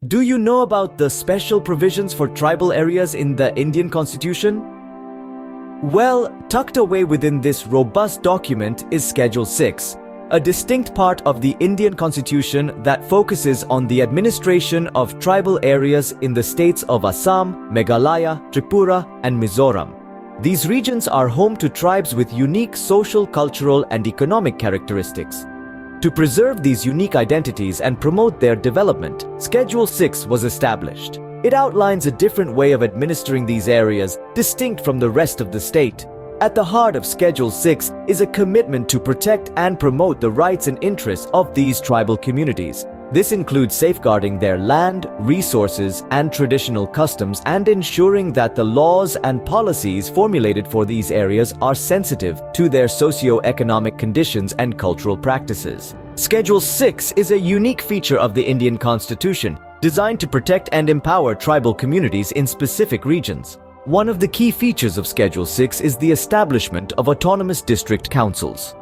Do you know about the special provisions for tribal areas in the Indian Constitution? Well, tucked away within this robust document is Schedule 6, a distinct part of the Indian Constitution that focuses on the administration of tribal areas in the states of Assam, Meghalaya, Tripura, and Mizoram. These regions are home to tribes with unique social, cultural, and economic characteristics. To preserve these unique identities and promote their development, Schedule 6 was established. It outlines a different way of administering these areas, distinct from the rest of the state. At the heart of Schedule 6 is a commitment to protect and promote the rights and interests of these tribal communities. This includes safeguarding their land, resources, and traditional customs, and ensuring that the laws and policies formulated for these areas are sensitive to their socio-economic conditions and cultural practices. Schedule 6 is a unique feature of the Indian Constitution, designed to protect and empower tribal communities in specific regions. One of the key features of Schedule 6 is the establishment of autonomous district councils.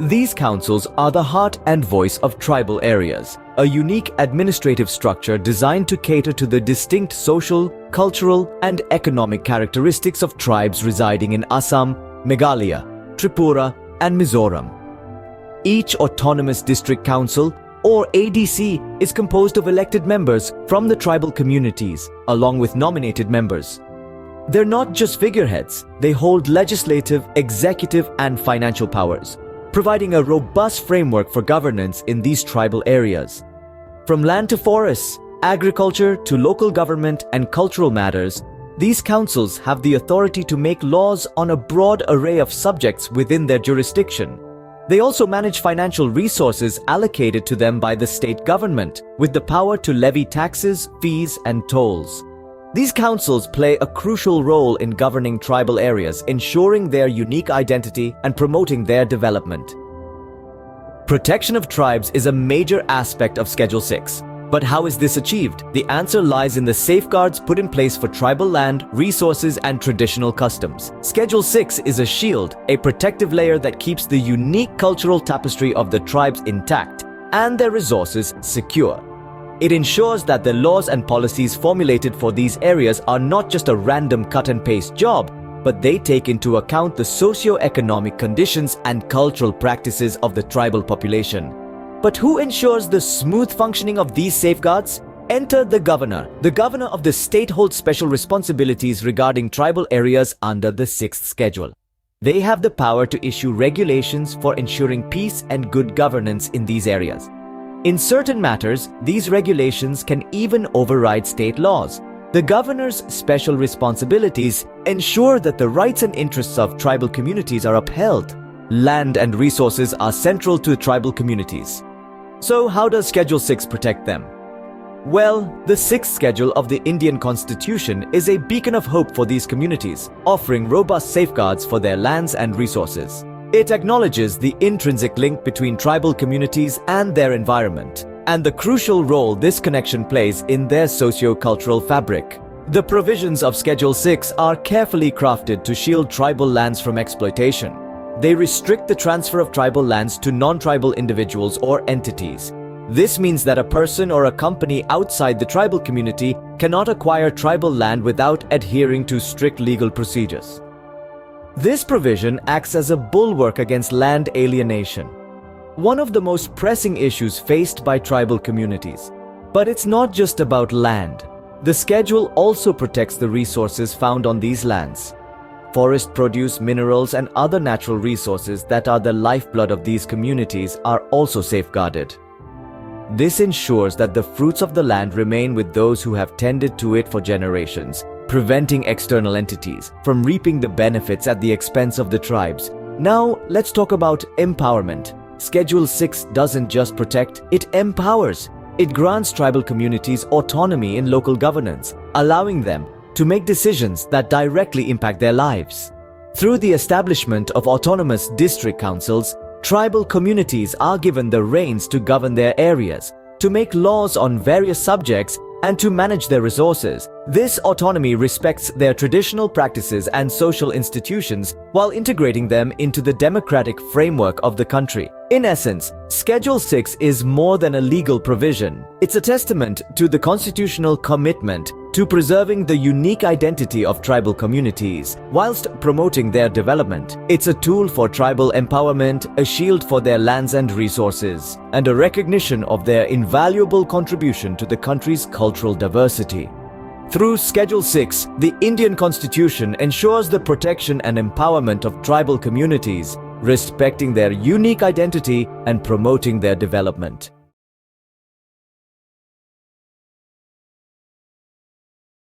These councils are the heart and voice of tribal areas, a unique administrative structure designed to cater to the distinct social, cultural, and economic characteristics of tribes residing in Assam, Meghalaya, Tripura, and Mizoram. Each autonomous district council, or ADC, is composed of elected members from the tribal communities, along with nominated members. They're not just figureheads, they hold legislative, executive, and financial powers, providing a robust framework for governance in these tribal areas. From land to forests, agriculture to local government and cultural matters, these councils have the authority to make laws on a broad array of subjects within their jurisdiction. They also manage financial resources allocated to them by the state government, with the power to levy taxes, fees, and tolls. These councils play a crucial role in governing tribal areas, ensuring their unique identity and promoting their development. Protection of tribes is a major aspect of Schedule 6. But how is this achieved? The answer lies in the safeguards put in place for tribal land, resources, and traditional customs. Schedule 6 is a shield, a protective layer that keeps the unique cultural tapestry of the tribes intact and their resources secure. It ensures that the laws and policies formulated for these areas are not just a random cut-and-paste job, but they take into account the socio-economic conditions and cultural practices of the tribal population. But who ensures the smooth functioning of these safeguards? Enter the governor. The governor of the state holds special responsibilities regarding tribal areas under the 6th schedule. They have the power to issue regulations for ensuring peace and good governance in these areas. In certain matters, these regulations can even override state laws. The governor's special responsibilities ensure that the rights and interests of tribal communities are upheld. Land and resources are central to tribal communities. So how does Schedule 6 protect them? Well, the 6th schedule of the Indian Constitution is a beacon of hope for these communities, offering robust safeguards for their lands and resources. It acknowledges the intrinsic link between tribal communities and their environment, and the crucial role this connection plays in their socio-cultural fabric. The provisions of Schedule 6 are carefully crafted to shield tribal lands from exploitation. They restrict the transfer of tribal lands to non-tribal individuals or entities. This means that a person or a company outside the tribal community cannot acquire tribal land without adhering to strict legal procedures. This provision acts as a bulwark against land alienation, one of the most pressing issues faced by tribal communities. But it's not just about land. The schedule also protects the resources found on these lands. Forest produce, minerals, and other natural resources that are the lifeblood of these communities are also safeguarded. This ensures that the fruits of the land remain with those who have tended to it for generations, preventing external entities from reaping the benefits at the expense of the tribes. Now, let's talk about empowerment. Schedule 6 doesn't just protect, it empowers. It grants tribal communities autonomy in local governance, allowing them to make decisions that directly impact their lives. Through the establishment of autonomous district councils, tribal communities are given the reins to govern their areas, to make laws on various subjects, and to manage their resources. This autonomy respects their traditional practices and social institutions while integrating them into the democratic framework of the country. In essence, Schedule 6 is more than a legal provision. It's a testament to the constitutional commitment to preserving the unique identity of tribal communities whilst promoting their development. It's a tool for tribal empowerment, a shield for their lands and resources, and a recognition of their invaluable contribution to the country's cultural diversity. Through Schedule 6, the Indian Constitution ensures the protection and empowerment of tribal communities, respecting their unique identity and promoting their development.